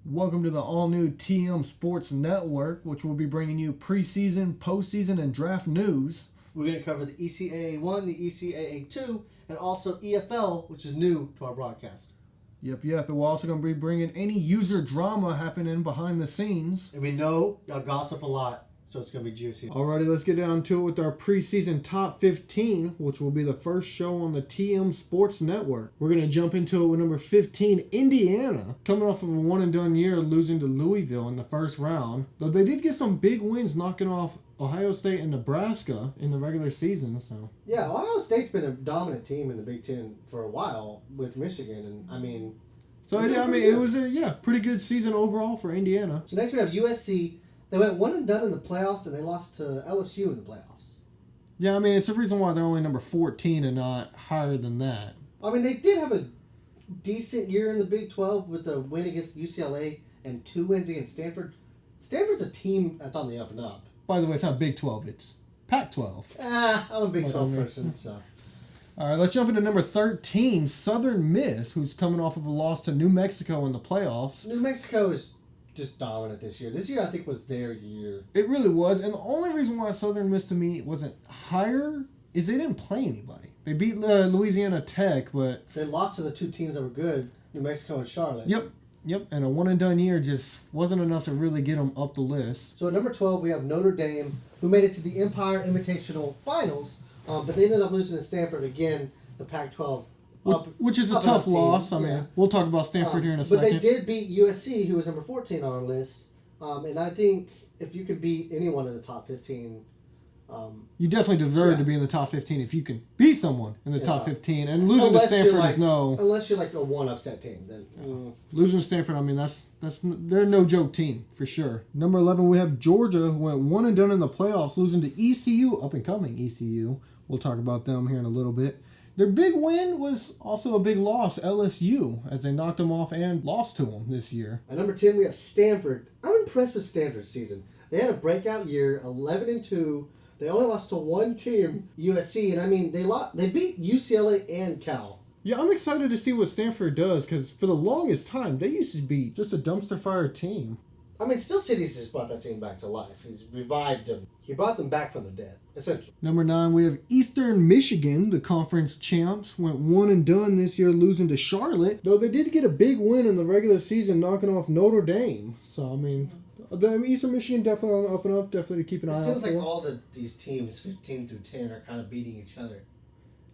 Welcome to the all-new TM Sports Network, which will be bringing you preseason, postseason, and draft news. We're going to cover the ECAA 1, the ECAA 2, and also EFL, which is new to our broadcast. Yep. And we're also going to be bringing any user drama happening behind the scenes. And we know y'all gossip a lot, so it's going to be juicy. Alrighty, let's get down to it with our preseason top 15, which will be the first show on the TM Sports Network. We're going to jump into it with number 15, Indiana. Coming off of a one-and-done year, losing to Louisville in the first round. Though they did get some big wins, knocking off Ohio State and Nebraska in the regular season. So yeah, Ohio State's been a dominant team in the Big Ten for a while with Michigan, and it was a pretty good season overall for Indiana. So next we have USC. They went one and done in the playoffs, and they lost to LSU in the playoffs. Yeah, it's the reason why they're only number 14 and not higher than that. They did have a decent year in the Big 12 with the win against UCLA and 2 wins against Stanford. Stanford's a team that's on the up and up. By the way, it's not Big 12, it's Pac-12. I'm a Big 12 person, so. All right, let's jump into number 13, Southern Miss, who's coming off of a loss to New Mexico in the playoffs. New Mexico is just dominant this year. This year, I think, was their year. It really was, and the only reason why Southern Miss to me wasn't higher is they didn't play anybody. They beat Louisiana Tech, but they lost to the 2 teams that were good, New Mexico and Charlotte. Yep, and a one-and-done year just wasn't enough to really get them up the list. So at number 12, we have Notre Dame, who made it to the Empire Invitational Finals, but they ended up losing to Stanford again, the Pac-12. Which is a tough loss. We'll talk about Stanford here in a second. But they did beat USC, who was number 14 on our list. And I think if you could beat anyone in the top 15... you definitely deserve to be in the top 15 if you can beat someone in the top 15. And losing to Stanford is no... Unless you're like a one-upset team. Then losing to Stanford, they're no joke team, for sure. Number 11, we have Georgia, who went one and done in the playoffs, losing to ECU, up-and-coming ECU. We'll talk about them here in a little bit. Their big win was also a big loss, LSU, as they knocked them off and lost to them this year. At number 10, we have Stanford. I'm impressed with Stanford's season. They had a breakout year, 11-2. They only lost to one team, USC, and they beat UCLA and Cal. Yeah, I'm excited to see what Stanford does, because for the longest time, they used to be just a dumpster fire team. Steel City's just brought that team back to life. He's revived them. He brought them back from the dead, essentially. Number 9, we have Eastern Michigan, the conference champs. Went one and done this year, losing to Charlotte. Though they did get a big win in the regular season, knocking off Notre Dame. So, the Eastern Michigan definitely on the up and up. Definitely to keep an eye out for. It seems like all these teams, 15 through 10, are kind of beating each other.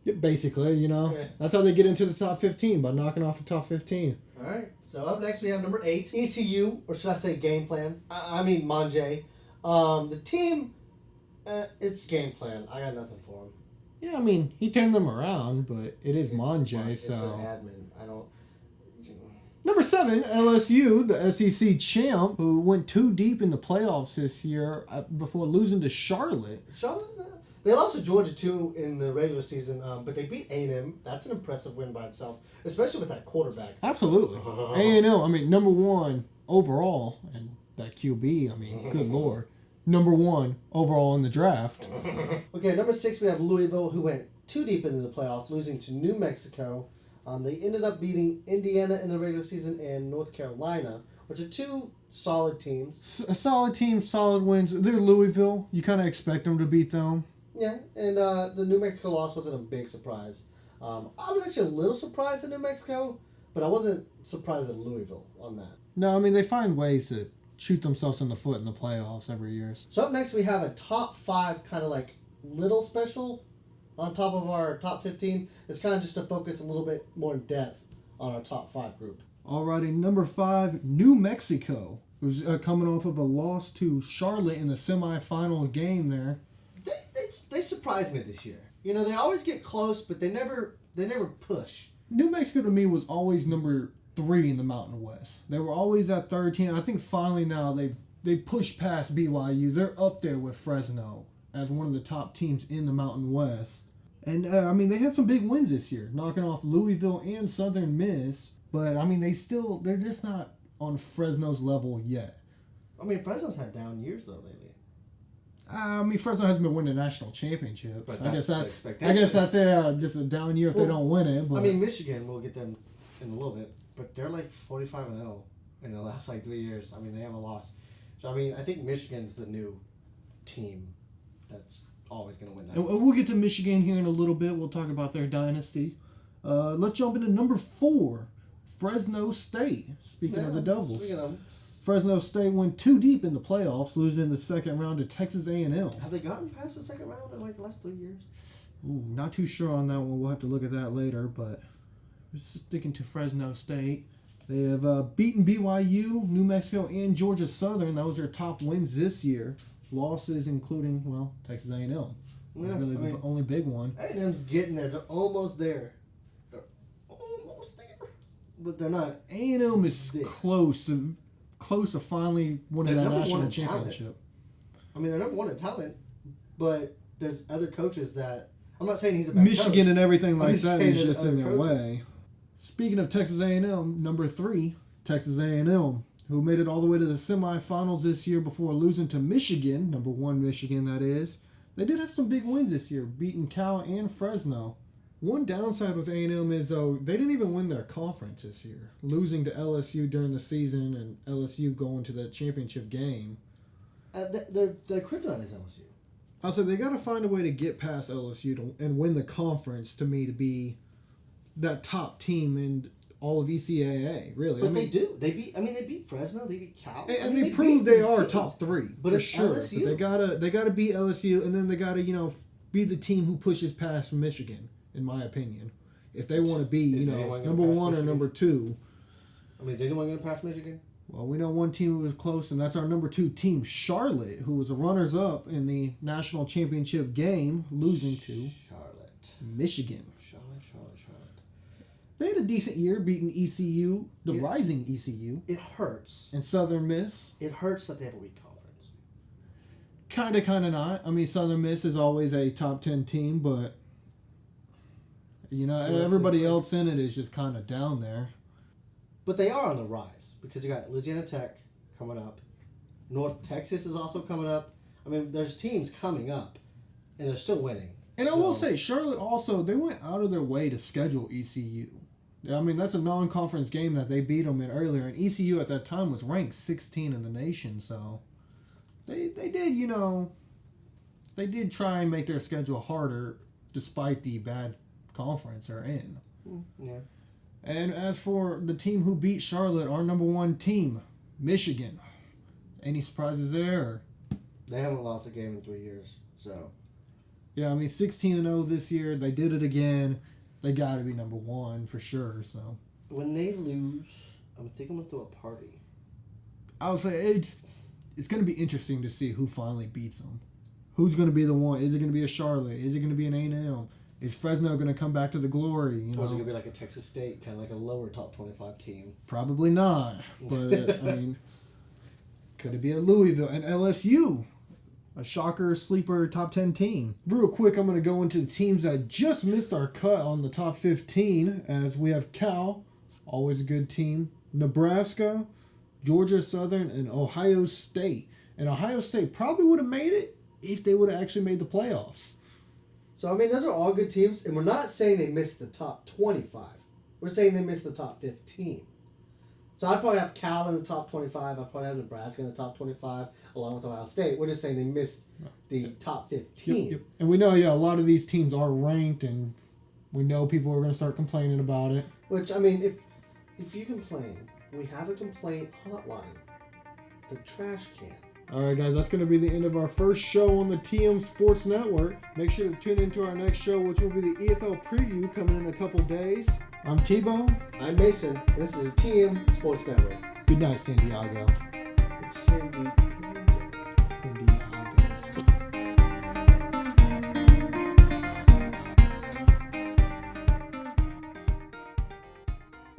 Yeah, basically, Yeah. That's how they get into the top 15, by knocking off the top 15. All right. So up next we have number 8, ECU, or should I say Game Plan? Monjay. The team, it's Game Plan. I got nothing for him. Yeah, he turned them around, but it's Monjay, so. It's an admin. I don't. Number 7, LSU, the SEC champ, who went too deep in the playoffs this year before losing to Charlotte. They lost to Georgia, too, in the regular season, but they beat A&M. That's an impressive win by itself, especially with that quarterback. Absolutely. A&M, number 1 overall, and that QB, good Lord. Number 1 overall in the draft. Okay, number 6, we have Louisville, who went too deep into the playoffs, losing to New Mexico. They ended up beating Indiana in the regular season and North Carolina, which are 2 solid teams. A solid team, solid wins. They're Louisville. You kind of expect them to beat them. Yeah, and the New Mexico loss wasn't a big surprise. I was actually a little surprised at New Mexico, but I wasn't surprised at Louisville on that. No, they find ways to shoot themselves in the foot in the playoffs every year. So up next we have a top 5 kind of like little special on top of our top 15. It's kind of just to focus a little bit more in depth on our top 5 group. Alrighty, number 5, New Mexico, who's coming off of a loss to Charlotte in the semifinal game there. They surprised me this year. They always get close, but they never push. New Mexico to me was always number 3 in the Mountain West. They were always that 13. I think finally now they pushed past BYU. They're up there with Fresno as one of the top teams in the Mountain West. And they had some big wins this year, knocking off Louisville and Southern Miss. But they're just not on Fresno's level yet. Fresno's had down years though lately. I mean, Fresno hasn't been winning national championships. But I guess the that's expectation. just a down year if they don't win it. But I mean, Michigan, we'll get them in a little bit, but they're like 45-0 in the last like 3 years. I mean, they have a loss. So I mean, I think Michigan's the new team that's always going to win that. and we'll get to Michigan here in a little bit. We'll talk about their dynasty. Let's jump into number 4, Fresno State. Speaking of the Devils. Speaking of them, Fresno State went too deep in the playoffs, losing in the second round to Texas A&M. have they gotten past the second round in like the last 3 years? Ooh, not too sure on that one. We'll have to look at that later, but we're sticking to Fresno State. They have beaten BYU, New Mexico, and Georgia Southern. That was their top wins this year. Losses including, well, Texas A&M. That's really the only big one. A&M's getting there. They're almost there. But they're not. A&M is close to finally winning that national championship. Talent. I mean, they're number one in talent, but there's other coaches that... I'm not saying he's a bad Michigan coach. And everything like that is just in their coaches. way. Speaking of Texas A&M, number 3, Texas A&M, who made it all the way to the semifinals this year before losing to Michigan, number 1 Michigan that is. They did have some big wins this year, beating Cal and Fresno. One downside with A&M is, though, they didn't even win their conference this year, losing to LSU during the season and LSU going to the championship game. Their kryptonite is LSU. I'll say they got to find a way to get past LSU and win the conference to me to be that top team in all of ECAA, really. But they do. They beat Fresno. They beat Cal. And they proved they are top 3 but for it's sure. LSU. But they gotta beat LSU, and then they gotta be the team who pushes past Michigan, in my opinion. If they want to be number 1 or number 2. I mean, is anyone going to pass Michigan? Well, we know one team who was close, and that's our number 2 team, Charlotte, who was the runners-up in the national championship game, losing to Michigan. Charlotte. They had a decent year, beating ECU, rising ECU. It hurts. And Southern Miss. It hurts that they have a weak conference. Kind of not. I mean, Southern Miss is always a top 10 team, but everybody else in it is just kind of down there. But they are on the rise because you got Louisiana Tech coming up. North Texas is also coming up. I mean, there's teams coming up, and they're still winning. And I will say, Charlotte also, they went out of their way to schedule ECU. I mean, that's a non-conference game that they beat them in earlier, and ECU at that time was ranked 16 in the nation, so they did try and make their schedule harder despite the bad conference they're in. Yeah. And as for the team who beat Charlotte, our number 1 team, Michigan. Any surprises there? Or? They haven't lost a game in 3 years, so. Yeah, I mean, 16-0 this year. They did it again. They got to be number 1 for sure. So when they lose, I think I'm gonna throw a party. I would say it's going to be interesting to see who finally beats them. Who's going to be the one? Is it going to be a Charlotte? Is it going to be an A&M? Is Fresno going to come back to the glory? Or is it going to be like a Texas State, kind of like a lower top 25 team? Probably not. But I mean, could it be a Louisville and LSU? A shocker, sleeper, top 10 team. Real quick, I'm going to go into the teams that just missed our cut on the top 15, as we have Cal, always a good team, Nebraska, Georgia Southern, and Ohio State. And Ohio State probably would have made it if they would have actually made the playoffs. So, I mean, those are all good teams, and we're not saying they missed the top 25. We're saying they missed the top 15. So I'd probably have Cal in the top 25. I'd probably have Nebraska in the top 25, along with Ohio State. We're just saying they missed the top 15. Yep. And we know, a lot of these teams are ranked, and we know people are going to start complaining about it. Which, I mean, if you complain, we have a complaint hotline. The trash can. All right, guys, that's going to be the end of our first show on the TM Sports Network. Make sure to tune into our next show, which will be the EFL preview coming in a couple days. I'm Tebow. I'm Mason, and this is the TM Sports Network. Good night, San Diego. It's Sandy.